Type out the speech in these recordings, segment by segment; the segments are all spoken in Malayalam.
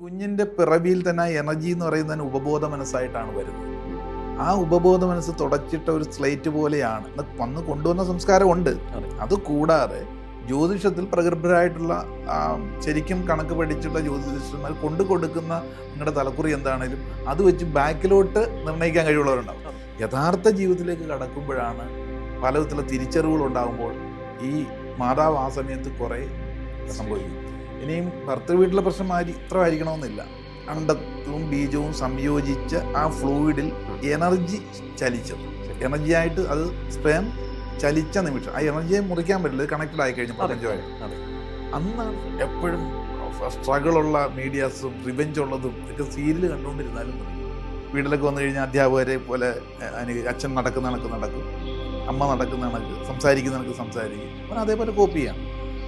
കുഞ്ഞിൻ്റെ പിറവിയിൽ തന്നെ ആ എനർജി എന്ന് പറയുന്നതിന് ഉപബോധ മനസ്സായിട്ടാണ് വരുന്നത്. ആ ഉപബോധ മനസ്സ് തുടച്ചിട്ട ഒരു സ്ലേറ്റ് പോലെയാണ് വന്ന് കൊണ്ടുവന്ന സംസ്കാരമുണ്ട്. അതുകൂടാതെ ജ്യോതിഷത്തിൽ പ്രഗത്ഭരായിട്ടുള്ള ശരിക്കും കണക്ക് പഠിച്ചുള്ള ജ്യോതിഷന്മാർ കൊടുക്കുന്ന നിങ്ങളുടെ തലക്കുറി എന്താണേലും അത് വെച്ച് ബാക്കിലോട്ട് നിർണ്ണയിക്കാൻ കഴിവുള്ളവരുണ്ടാവും. യഥാർത്ഥ ജീവിതത്തിലേക്ക് കടക്കുമ്പോഴാണ് പലവിധത്തിലുള്ള തിരിച്ചറിവുകൾ ഉണ്ടാകുമ്പോൾ ഈ മാതാവ് ആ സമയത്ത് കുറേ സംഭവിക്കും. ഇനിയും ഭർത്തൃ വീട്ടിലെ പ്രശ്നം ഇത്ര ആയിരിക്കണമെന്നില്ല. അണ്ടവും ബീജവും സംയോജിച്ച ആ ഫ്ലൂയിഡിൽ എനർജി ചലിച്ചത്, എനർജിയായിട്ട് അത് സ്പേം ചലിച്ച നിമിഷം ആ എനർജിയെ മുറിക്കാൻ പറ്റില്ല. കണക്റ്റഡ് ആയി കഴിഞ്ഞു പ്രപഞ്ചമായിട്ട്. അന്നാണ് എപ്പോഴും സ്ട്രഗിളുള്ള മീഡിയാസും റിവെഞ്ച് ഉള്ളതും ഒക്കെ സീരിയൽ കണ്ടുകൊണ്ടിരുന്നാലും വീട്ടിലൊക്കെ വന്നു കഴിഞ്ഞാൽ അധ്യാപകരെ പോലെ അച്ഛൻ നടക്കുന്ന കണക്ക് നടക്കും, അമ്മ നടക്കുന്ന കണക്ക് സംസാരിക്കുന്ന കണക്ക് സംസാരിക്കും. അപ്പം അതേപോലെ കോപ്പി ചെയ്യാം.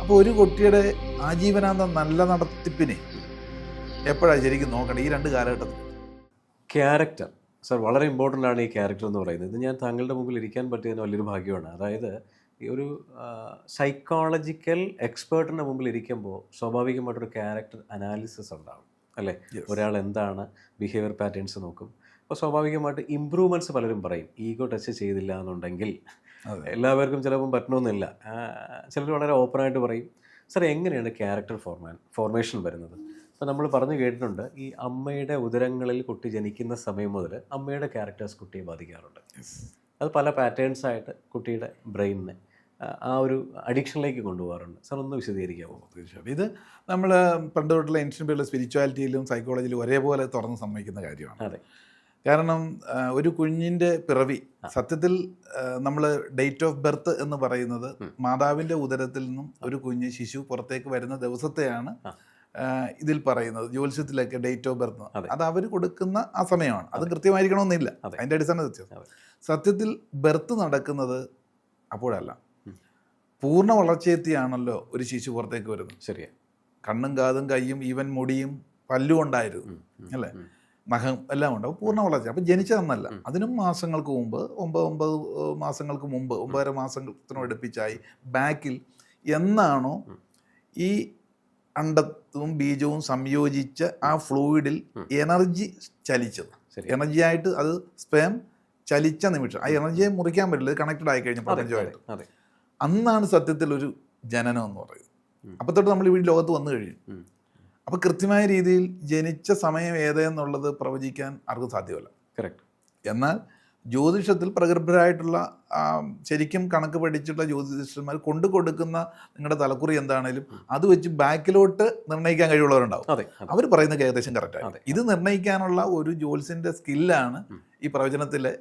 അപ്പോൾ ഒരു കുട്ടിയുടെ ആജീവനാന്തം നല്ല നടത്തിപ്പിന് എപ്പോഴാണ് ശരിക്കും നോക്കണം ഈ രണ്ട് കാലഘട്ടത്തിൽ? ക്യാരക്ടർ സർ വളരെ ഇമ്പോർട്ടൻ്റ് ആണ്. ഈ ക്യാരക്ടർ എന്ന് പറയുന്നത് ഇത് ഞാൻ താങ്കളുടെ മുമ്പിൽ ഇരിക്കാൻ പറ്റിയതിന് വലിയൊരു ഭാഗ്യമാണ്. അതായത് ഈ ഒരു സൈക്കോളജിക്കൽ എക്സ്പേർട്ടിൻ്റെ മുമ്പിൽ ഇരിക്കുമ്പോൾ സ്വാഭാവികമായിട്ടൊരു ക്യാരക്ടർ അനാലിസിസ് ഉണ്ടാകും അല്ലേ? ഒരാൾ എന്താണ് ബിഹേവിയർ പാറ്റേൺസ് നോക്കും. അപ്പോൾ സ്വാഭാവികമായിട്ട് ഇമ്പ്രൂവ്മെൻറ്റ്സ് പലരും പറയും. ഈഗോ ടച്ച് ചെയ്തില്ല എന്നുണ്ടെങ്കിൽ എല്ലാവർക്കും ചിലപ്പം പറ്റണമെന്നില്ല. ചിലർ വളരെ ഓപ്പണായിട്ട് പറയും. സർ എങ്ങനെയാണ് ക്യാരക്ടർ ഫോർമേഷൻ വരുന്നത്? അപ്പോൾ നമ്മൾ പറഞ്ഞു കേട്ടിട്ടുണ്ട്, ഈ അമ്മയുടെ ഉദരങ്ങളിൽ കുട്ടി ജനിക്കുന്ന സമയം മുതൽ അമ്മയുടെ ക്യാരക്ടേഴ്സ് കുട്ടിയെ ബാധിക്കാറുണ്ട്. അത് പല പാറ്റേൺസായിട്ട് കുട്ടിയുടെ ബ്രെയിനിനെ ആ ഒരു അഡിക്ഷനിലേക്ക് കൊണ്ടുപോകാറുണ്ട്. സാർ ഒന്ന് വിശദീകരിക്കാമോ? തീർച്ചയായിട്ടും. ഇത് നമ്മൾ പണ്ട് തൊട്ടുള്ള ഏൻഷ്യൻ്റ് പീരിയഡ് സ്പിരിച്വാലിറ്റിയിലും സൈക്കോളജിയിലും ഒരേപോലെ തുറന്ന് സമ്മതിക്കുന്ന കാര്യമാണ്. അതെ. കാരണം ഒരു കുഞ്ഞിൻ്റെ പിറവി സത്യത്തിൽ നമ്മൾ ഡേറ്റ് ഓഫ് ബർത്ത് എന്ന് പറയുന്നത് മാതാവിൻ്റെ ഉദരത്തിൽ നിന്നും ഒരു കുഞ്ഞ് ശിശു പുറത്തേക്ക് വരുന്ന ദിവസത്തെയാണ് ഇതിൽ പറയുന്നത്. ജ്യോത്സ്യത്തിലൊക്കെ ഡേറ്റ് ഓഫ് ബർത്ത് അത് അവർ കൊടുക്കുന്ന ആ സമയമാണ്. അത് കൃത്യമായിരിക്കണമെന്നില്ല, അതിൻ്റെ അടിസ്ഥാന വ്യത്യാസം. സത്യത്തിൽ ബർത്ത് നടക്കുന്നത് അപ്പോഴല്ല, പൂർണ്ണ വളർച്ചയെത്തിയാണല്ലോ ഒരു ശിശു പുറത്തേക്ക് വരുന്നത്. ശരിയാ. കണ്ണും കാതും കൈയും ഈവൻ മുടിയും പല്ലും ഉണ്ടായിരുന്നു അല്ലേ, നഖം എല്ലാം ഉണ്ട്. അപ്പോൾ പൂർണ്ണ വളർച്ച. അപ്പം ജനിച്ചതെന്നല്ല, അതിനും മാസങ്ങൾക്ക് മുമ്പ് 9 മാസങ്ങൾക്ക് മുമ്പ് 9.5 മാസത്തിനും അടുപ്പിച്ചായി ബാക്കിൽ എന്നാണോ ഈ അണ്ടവും ബീജവും സംയോജിച്ച ആ ഫ്ലൂയിഡിൽ എനർജി ചലിച്ചത്, എനർജിയായിട്ട് അത് സ്പേം ചലിച്ച നിമിഷം ആ എനർജിയെ മുറിക്കാൻ പറ്റില്ല. കണക്റ്റഡ് ആയി കഴിഞ്ഞു പ്രപഞ്ചമായിട്ട്. അന്നാണ് സത്യത്തിൽ ഒരു ജനനം എന്ന് പറയുന്നത്. അപ്പോൾ തൊട്ട് നമ്മൾ ഈ ലോകത്ത് വന്നു കഴിയും. അപ്പോൾ കൃത്യമായ രീതിയിൽ ജനിച്ച സമയം ഏതെന്നുള്ളത് പ്രവചിക്കാൻ ആർക്കും സാധ്യമല്ല. കറക്റ്റ്. എന്നാൽ ജ്യോതിഷത്തിൽ പ്രഗത്ഭരായിട്ടുള്ള ശരിക്കും കണക്ക് പഠിച്ചിട്ടുള്ള ജ്യോതിഷന്മാർ കൊടുക്കുന്ന നിങ്ങളുടെ തലക്കുറി എന്താണേലും അത് വെച്ച് ബാക്കിലോട്ട് നിർണ്ണയിക്കാൻ കഴിവുള്ളവരുണ്ടാവും. അവർ പറയുന്നത് ഏകദേശം കറക്റ്റാണ്. ഇത് നിർണ്ണയിക്കാനുള്ള ഒരു ജ്യോത്സ്യൻ്റെ സ്കില്ലാണ് ഈ പ്രവചനത്തിലെ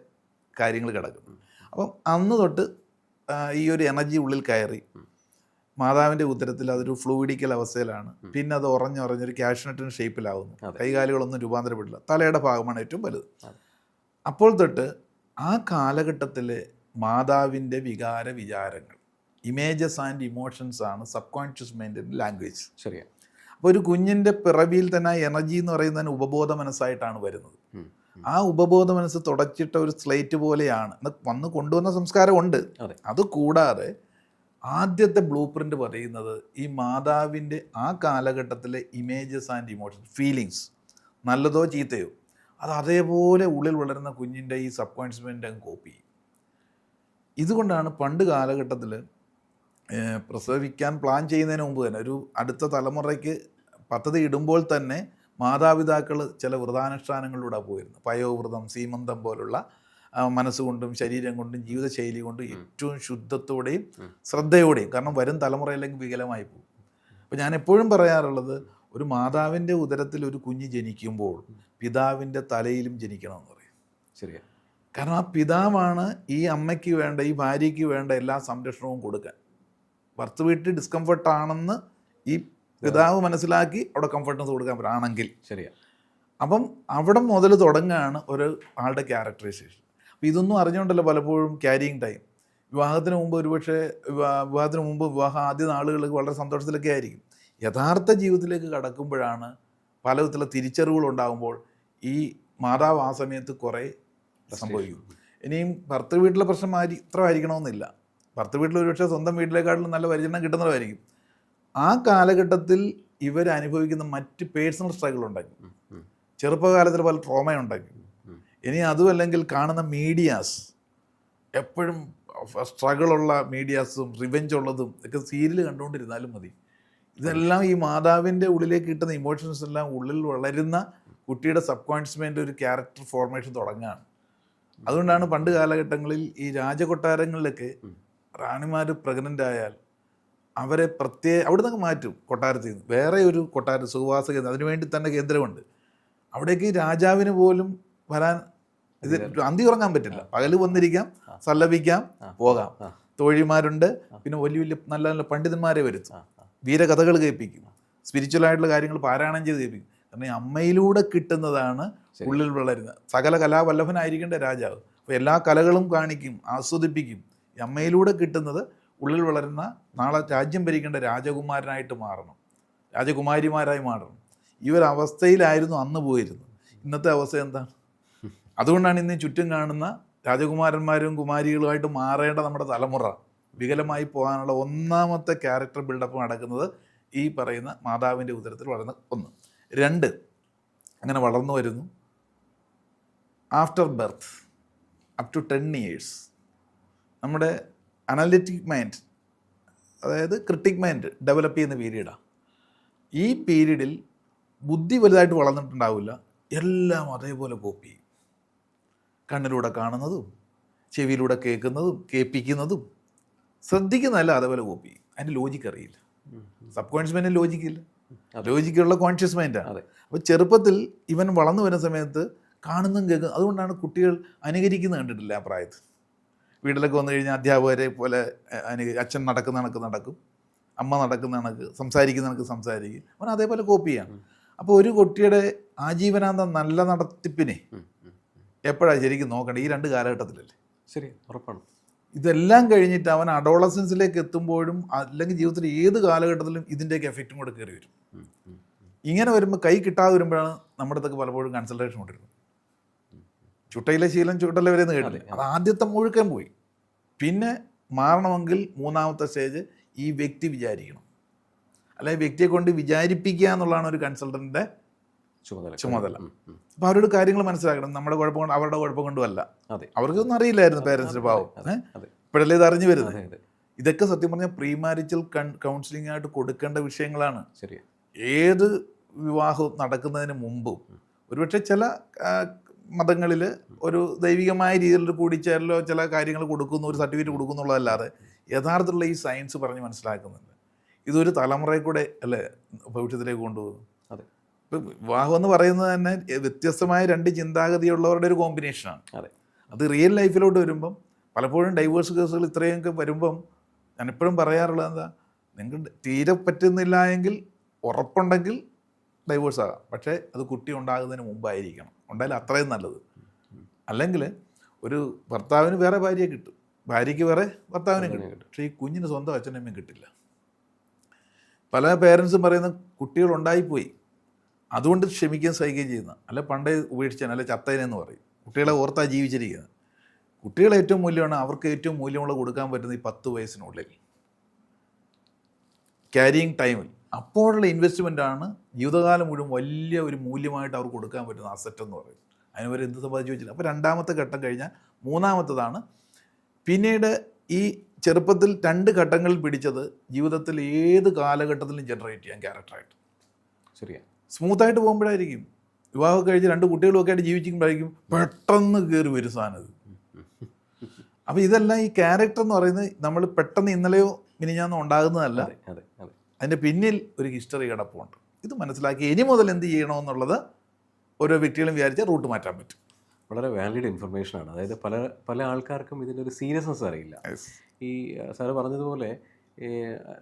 കാര്യങ്ങൾ കിടക്കുന്നത്. അപ്പം അന്ന് തൊട്ട് ഈ ഒരു എനർജി ഉള്ളിൽ കയറി മാതാവിൻ്റെ ഉദരത്തിൽ അതൊരു ഫ്ലൂയിഡിക്കൽ അവസ്ഥയിലാണ്. പിന്നെ അത് ഉറഞ്ഞൊരു ക്യാഷ്നട്ടിന് ഷേപ്പിലാവുന്നു. കൈകാലുകളൊന്നും രൂപാന്തരപ്പെടില്ല. തലയുടെ ഭാഗമാണ് ഏറ്റവും വലുത്. അപ്പോൾ തൊട്ട് ആ കാലഘട്ടത്തിലെ മാതാവിൻ്റെ വിചാരങ്ങൾ, ഇമേജസ് ആൻഡ് ഇമോഷൻസ് ആണ് സബ് കോൺഷ്യസ് മൈൻഡിൻ്റെ ലാംഗ്വേജ്. ശരിയാണ്. അപ്പോൾ ഒരു കുഞ്ഞിൻ്റെ പിറവിയിൽ തന്നെ ആ എനർജി എന്ന് പറയുന്നതിന് ഉപബോധ മനസ്സായിട്ടാണ് വരുന്നത്. ആ ഉപബോധ മനസ്സ് തുടച്ചിട്ട ഒരു സ്ലേറ്റ് പോലെയാണ് വന്ന് കൊണ്ടുവന്ന സംസ്കാരമുണ്ട്. അതുകൂടാതെ ആദ്യത്തെ ബ്ലൂ പ്രിൻ്റ് പറയുന്നത് ഈ മാതാവിൻ്റെ ആ കാലഘട്ടത്തിലെ ഇമേജസ് ആൻഡ് ഇമോഷൻസ്, ഫീലിങ്സ്, നല്ലതോ ചീത്തയോ, അത് അതേപോലെ ഉള്ളിൽ വളരുന്ന കുഞ്ഞിൻ്റെ ഈ സബ് കോൺഷ്യസ് മൈൻഡ് അങ്ങ് കോപ്പി ചെയ്യും. ഇതുകൊണ്ടാണ് പണ്ട് കാലഘട്ടത്തിൽ പ്രസവിക്കാൻ പ്ലാൻ ചെയ്യുന്നതിന് മുമ്പ് തന്നെ ഒരു അടുത്ത തലമുറയ്ക്ക് പദ്ധതി ഇടുമ്പോൾ തന്നെ മാതാപിതാക്കൾ ചില വ്രതാനുഷ്ഠാനങ്ങളിലൂടെ പോയിരുന്നു. പയോവ്രതം, സീമന്തം പോലുള്ള മനസ്സുകൊണ്ടും ശരീരം കൊണ്ടും ജീവിതശൈലി കൊണ്ടും ഏറ്റവും ശുദ്ധത്തോടെയും ശ്രദ്ധയോടെയും, കാരണം വരും തലമുറയിലേക്ക് വികലമായി പോകും. അപ്പോൾ ഞാൻ എപ്പോഴും പറയാറുള്ളത്, ഒരു മാതാവിൻ്റെ ഉദരത്തിൽ ഒരു കുഞ്ഞ് ജനിക്കുമ്പോൾ പിതാവിൻ്റെ തലയിലും ജനിക്കണമെന്ന് പറയും. ശരിയാണ്. കാരണം ആ പിതാവാണ് ഈ അമ്മയ്ക്ക് വേണ്ട, ഈ ഭാര്യയ്ക്ക് വേണ്ട എല്ലാ സംരക്ഷണവും കൊടുക്കാൻ. ഭർത്തൃ വീട്ടിൽ ഡിസ്കംഫർട്ടാണെന്ന് ഈ പിതാവ് മനസ്സിലാക്കി അവിടെ കംഫർട്ടൻസ് കൊടുക്കാൻ പറ്റുകയാണെങ്കിൽ ശരിയാണ്. അപ്പം അവിടെ മുതൽ തുടങ്ങുകയാണ് ഒരു ആളുടെ ക്യാരക്ടറൈസേഷൻ. അപ്പോൾ ഇതൊന്നും അറിഞ്ഞുകൊണ്ടല്ലോ പലപ്പോഴും ക്യാരിയിങ് ടൈം, വിവാഹത്തിന് മുമ്പ് ഒരുപക്ഷെ വിവാഹം ആദ്യ നാളുകൾ വളരെ സന്തോഷത്തിലൊക്കെ ആയിരിക്കും. യഥാർത്ഥ ജീവിതത്തിലേക്ക് കടക്കുമ്പോഴാണ് പലവിധത്തിലുള്ള തിരിച്ചറിവുകൾ ഉണ്ടാകുമ്പോൾ ഈ മാതാവ് ആ സമയത്ത് കുറേ സംഭവിക്കും. ഇനിയും ഭർത്തൃ വീട്ടിലെ പ്രശ്നം ഇത്ര ആയിരിക്കണമെന്നില്ല. ഭർത്തൃ വീട്ടിൽ ഒരുപക്ഷെ സ്വന്തം വീട്ടിലേക്കാളും നല്ല പരിചരണം കിട്ടുന്നതായിരിക്കും. ആ കാലഘട്ടത്തിൽ ഇവർ അനുഭവിക്കുന്ന മറ്റ് പേഴ്സണൽ സ്ട്രഗിൾ ഉണ്ടാക്കി, ചെറുപ്പകാലത്തിൽ പല ട്രോമ ഉണ്ടാക്കി. ഇനി അതുമല്ലെങ്കിൽ കാണുന്ന മീഡിയാസ് എപ്പോഴും സ്ട്രഗിളുള്ള മീഡിയാസും റിവെഞ്ച് ഉള്ളതും ഒക്കെ സീരിയൽ കണ്ടുകൊണ്ടിരുന്നാലും മതി. ഇതെല്ലാം ഈ മാതാവിൻ്റെ ഉള്ളിലേക്ക് കിട്ടുന്ന ഇമോഷൻസ് എല്ലാം ഉള്ളിൽ വളരുന്ന കുട്ടിയുടെ സബ് കോൺഷ്യസ് മൈൻഡ് ഒരു ക്യാരക്ടർ ഫോർമേഷൻ തുടങ്ങുകയാണ്. അതുകൊണ്ടാണ് പണ്ട് കാലഘട്ടങ്ങളിൽ ഈ രാജകൊട്ടാരങ്ങളിലൊക്കെ റാണിമാർ പ്രഗ്നൻ്റ് ആയാൽ അവരെ അവിടെ നിന്ന് മാറ്റും കൊട്ടാരത്തിൽ നിന്ന്. വേറെ ഒരു കൊട്ടാരം സുഖവാസ കേന്ദ്രം, അതിനുവേണ്ടി തന്നെ കേന്ദ്രമുണ്ട്. അവിടേക്ക് രാജാവിന് പോലും വരാൻ ഇത് അന്തി ഉറങ്ങാൻ പറ്റില്ല. പകല് വന്നിരിക്കാം, സല്ലപിക്കാം, പോകാം. തോഴിമാരുണ്ട്, പിന്നെ വലിയ വലിയ നല്ല നല്ല പണ്ഡിതന്മാരെ വരുത്തും, വീരകഥകൾ കേൾപ്പിക്കും, സ്പിരിച്വലായിട്ടുള്ള കാര്യങ്ങൾ പാരായണം ചെയ്ത് കേൾപ്പിക്കും. കാരണം ഈ അമ്മയിലൂടെ കിട്ടുന്നതാണ് ഉള്ളിൽ വളരുന്നത്. സകല കലാവല്ലഭനായിരിക്കേണ്ട രാജാവ്. അപ്പോൾ എല്ലാ കലകളും കാണിക്കും, ആസ്വദിപ്പിക്കും. ഈ അമ്മയിലൂടെ കിട്ടുന്നത് ഉള്ളിൽ വളരുന്ന നാളെ രാജ്യം ഭരിക്കേണ്ട രാജകുമാരനായിട്ട് മാറണം, രാജകുമാരിമാരായി മാറണം. ഈ ഒരു അവസ്ഥയിലായിരുന്നു അന്ന് പോയിരുന്നത്. ഇന്നത്തെ അവസ്ഥ എന്താണ്? അതുകൊണ്ടാണ് ഇന്ന് ചുറ്റും കാണുന്ന രാജകുമാരന്മാരും കുമാരികളുമായിട്ട് മാറേണ്ട നമ്മുടെ തലമുറ വികലമായി പോകാനുള്ള ഒന്നാമത്തെ ക്യാരക്ടർ ബിൽഡപ്പ് നടക്കുന്നത് ഈ പറയുന്ന മാതാവിൻ്റെ ഉദരത്തിൽ വളർന്ന 1. 2, അങ്ങനെ വളർന്നു വരുന്നു. After birth up to 10 years നമ്മുടെ അനലിറ്റിക് മൈൻഡ്, അതായത് ക്രിട്ടിക് മൈൻഡ് ഡെവലപ്പ് ചെയ്യുന്ന പീരീഡാണ്. ഈ പീരീഡിൽ ബുദ്ധി വലുതായിട്ട് വളർന്നിട്ടുണ്ടാവില്ല, എല്ലാം അതേപോലെ കോപ്പി ചെയ്യും. കണ്ണിലൂടെ കാണുന്നതും ചെവിയിലൂടെ കേൾക്കുന്നതും കേൾപ്പിക്കുന്നതും ശ്രദ്ധിക്കുന്നതല്ല, അതേപോലെ കോപ്പി ചെയ്യും. അതിൻ്റെ ലോജിക്ക് അറിയില്ല. സബ് കോൺഷ്യസ് മൈൻഡിന് ലോജിക്കില്ല, ലോജിക്കുള്ള കോൺഷ്യസ് മൈൻഡാണ്. അപ്പോൾ ചെറുപ്പത്തിൽ ഇവൻ വളർന്നു വരുന്ന സമയത്ത് കാണുന്നതും കേൾക്കും. അതുകൊണ്ടാണ് കുട്ടികൾ അനുകരിക്കുന്നത് കണ്ടിട്ടില്ല ആ പ്രായത്തിൽ. വീട്ടിലൊക്കെ വന്നു കഴിഞ്ഞാൽ അധ്യാപകരെ പോലെ അച്ഛൻ നടക്കുന്ന കണക്ക് നടക്കും, അമ്മ നടക്കുന്ന കണക്ക് സംസാരിക്കുന്ന കണക്ക് സംസാരിക്കും. അവൻ അതേപോലെ കോപ്പി ചെയ്യാണ്. അപ്പോൾ ഒരു കുട്ടിയുടെ ആജീവനാന്തം നല്ല നടത്തിപ്പിനെ എപ്പോഴാണ് ശരിക്കും നോക്കേണ്ടത്? ഈ 2 കാലഘട്ടത്തിലല്ലേ? ശരി, ഉറപ്പാണ്. ഇതെല്ലാം കഴിഞ്ഞിട്ട് അവൻ അഡോളസൻസിലേക്ക് എത്തുമ്പോഴും അല്ലെങ്കിൽ ജീവിതത്തിൽ ഏത് കാലഘട്ടത്തിലും ഇതിൻ്റെയൊക്കെ എഫക്റ്റും കൂടെ കയറി വരും. ഇങ്ങനെ വരുമ്പോൾ കൈ കിട്ടാതെ വരുമ്പോഴാണ് നമ്മുടെ അടുത്തൊക്കെ പലപ്പോഴും കൺസൾട്ടേഷൻ കൊണ്ടിരുന്നത്. ചുട്ടയിലെ ശീലം ചുട്ടല വരെ കേട്ടില്ലേ? അത് ആദ്യത്തെ മുഴുക്കൻ പോയി. പിന്നെ മാറണമെങ്കിൽ 3ാമത്തെ സ്റ്റേജ് ഈ വ്യക്തി വിചാരിക്കണം, അല്ലെങ്കിൽ വ്യക്തിയെ കൊണ്ട് വിചാരിപ്പിക്കുക എന്നുള്ളതാണ് ഒരു കൺസൾട്ടൻറ്റിൻ്റെ ചുമതല. അപ്പോൾ അവരോട് കാര്യങ്ങൾ മനസ്സിലാക്കണം. നമ്മുടെ കുഴപ്പം കൊണ്ട് അവരുടെ കുഴപ്പം കൊണ്ടുമല്ല. അവർക്കൊന്നും അറിയില്ലായിരുന്നു പേരൻസിൻ്റെ പാവം. ഇപ്പോഴല്ലേ ഇത് അറിഞ്ഞു വരുന്നത്. ഇതൊക്കെ സത്യം പറഞ്ഞാൽ പ്രീമാരിറ്റൽ കൗൺസിലിംഗ് ആയിട്ട് കൊടുക്കേണ്ട വിഷയങ്ങളാണ്. ശരി. ഏത് വിവാഹവും നടക്കുന്നതിന് മുമ്പും ഒരുപക്ഷെ ചില മതങ്ങളിൽ ഒരു ദൈവികമായ രീതിയിലൊരു കൂടിച്ചേരലോ ചില കാര്യങ്ങൾ കൊടുക്കുന്നു, ഒരു സർട്ടിഫിക്കറ്റ് കൊടുക്കുന്നുള്ളതല്ലാതെ യഥാർത്ഥത്തിലുള്ള ഈ സയൻസ് പറഞ്ഞ് മനസ്സിലാക്കുന്നുണ്ട്. ഇതൊരു തലമുറയിൽ കൂടെ അല്ലേ ഭവിഷ്യത്തിലേക്ക് കൊണ്ടുപോകും. ഇപ്പം വിവാഹം എന്ന് പറയുന്നത് തന്നെ വ്യത്യസ്തമായ 2 ചിന്താഗതിയുള്ളവരുടെ ഒരു കോമ്പിനേഷനാണ്. അത് റിയൽ ലൈഫിലോട്ട് വരുമ്പം പലപ്പോഴും ഡൈവേഴ്സ് കേസുകൾ ഇത്രയൊക്കെ വരുമ്പം ഞാനെപ്പോഴും പറയാറുള്ളത് എന്താ, നിങ്ങൾക്ക് തീരെ പറ്റുന്നില്ല എങ്കിൽ ഉറപ്പുണ്ടെങ്കിൽ ഡൈവേഴ്സ് ആകാം. പക്ഷേ അത് കുട്ടി ഉണ്ടാകുന്നതിന് മുമ്പായിരിക്കണം. ഉണ്ടായാലും അത്രയും നല്ലത്. അല്ലെങ്കിൽ ഒരു ഭർത്താവിന് വേറെ ഭാര്യയെ കിട്ടും, ഭാര്യയ്ക്ക് വേറെ ഭർത്താവിനെ കിട്ടും. പക്ഷേ ഈ കുഞ്ഞിന് സ്വന്തം അച്ഛനമ്മയും കിട്ടില്ല. പല പേരൻസും പറയുന്ന കുട്ടികളുണ്ടായിപ്പോയി, അതുകൊണ്ട് ക്ഷമിക്കുകയും സഹിക്കുകയും ചെയ്യുന്ന, അല്ല പണ്ടേ ഉപേക്ഷിച്ചാൽ അല്ലെ ചത്തേനെന്ന് പറയും. കുട്ടികളെ ഓർത്താ ജീവിച്ചിരിക്കുന്നത്. കുട്ടികളെ ഏറ്റവും മൂല്യമാണ്, അവർക്ക് ഏറ്റവും മൂല്യമുള്ള കൊടുക്കാൻ പറ്റുന്നത് ഈ 10 വയസ്സിനുള്ളിൽ ക്യാരിയിങ് ടൈമിൽ. അപ്പോഴുള്ള ഇൻവെസ്റ്റ്മെൻറ്റാണ് ജീവിതകാലം മുഴുവൻ വലിയ ഒരു മൂല്യമായിട്ട് അവർക്ക് കൊടുക്കാൻ പറ്റുന്ന അസറ്റ് എന്ന് പറയും. അതിന് വരെ എന്ത് സമ്പാദിച്ചു വെച്ചില്ല. അപ്പോൾ 2ാമത്തെ ഘട്ടം കഴിഞ്ഞാൽ 3ാമത്തതാണ് പിന്നീട് ഈ ചെറുപ്പത്തിൽ 2 ഘട്ടങ്ങളിൽ പിടിച്ചത് ജീവിതത്തിൽ ഏത് കാലഘട്ടത്തിലും ജനറേറ്റ് ചെയ്യാൻ ക്യാരക്ടറായിട്ട്. ശരിയാണ്. സ്മൂത്തായിട്ട് പോകുമ്പോഴായിരിക്കും, വിവാഹം കഴിച്ച് 2 കുട്ടികളൊക്കെ ആയിട്ട് ജീവിക്കുമ്പോഴായിരിക്കും പെട്ടെന്ന് കയറി വരും സാധനം. അപ്പോൾ ഇതെല്ലാം ഈ ക്യാരക്ടർ എന്ന് പറയുന്നത് നമ്മൾ പെട്ടെന്ന് ഇന്നലെയോ മിനിഞ്ഞാന്നോ ഉണ്ടാകുന്നതല്ല. അതിൻ്റെ പിന്നിൽ ഒരു ഹിസ്റ്ററി കിടപ്പുണ്ട്. ഇത് മനസ്സിലാക്കി ഇനി മുതൽ എന്ത് ചെയ്യണമെന്നുള്ളത് ഓരോ വ്യക്തികളും വിചാരിച്ചാൽ റൂട്ട് മാറ്റാൻ പറ്റും. വളരെ വാലിഡ് ഇൻഫർമേഷനാണ്. അതായത് പല ആൾക്കാർക്കും ഇതിൻ്റെ ഒരു സീരിയസ്നെസ് അറിയില്ല. ഈ സാറ് പറഞ്ഞതുപോലെ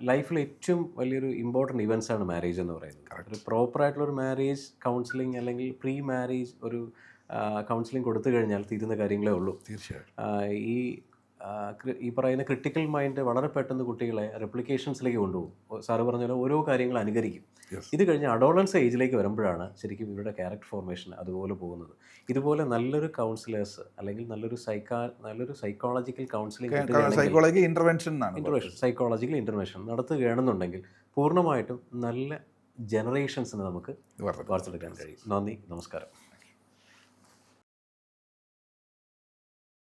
ലൈഫിൽ ഏറ്റവും വലിയൊരു ഇമ്പോർട്ടൻറ്റ് ഇവൻറ്റ്സാണ് മാരേജ് എന്ന് പറയുന്നത്. ഒരു പ്രോപ്പറായിട്ടുള്ളൊരു മാരേജ് കൗൺസിലിംഗ് അല്ലെങ്കിൽ പ്രീ മാരേജ് ഒരു കൗൺസിലിംഗ് കൊടുത്തു കഴിഞ്ഞാൽ തീരുന്ന കാര്യങ്ങളേ ഉള്ളൂ. തീർച്ചയായും. ഈ പറയുന്ന ക്രിട്ടിക്കൽ മൈൻഡ് വളരെ പെട്ടെന്ന് കുട്ടികളെ റെപ്ലിക്കേഷൻസിലേക്ക് കൊണ്ടുപോകും. സാറ് പറഞ്ഞ പോലെ ഓരോ കാര്യങ്ങൾ അനുകരിക്കും. ഇത് കഴിഞ്ഞ് അഡോളൻസ് ഏജിലേക്ക് വരുമ്പോഴാണ് ശരിക്കും ഇവരുടെ ക്യാരക്ടർ ഫോർമേഷൻ അതുപോലെ പോകുന്നത്. ഇതുപോലെ നല്ലൊരു കൗൺസിലേഴ്സ് അല്ലെങ്കിൽ നല്ലൊരു സൈക്കോളജിക്കൽ കൗൺസിലിംഗ് സൈക്കോളജിക്കൽ ഇൻ്റർവെൻഷൻ നടത്തുകയാണെന്നുണ്ടെങ്കിൽ പൂർണ്ണമായിട്ടും നല്ല ജനറേഷൻസിനെ നമുക്ക് വാർത്തെടുക്കാൻ വാർത്തെടുക്കാൻ കഴിയും. നന്ദി, നമസ്കാരം.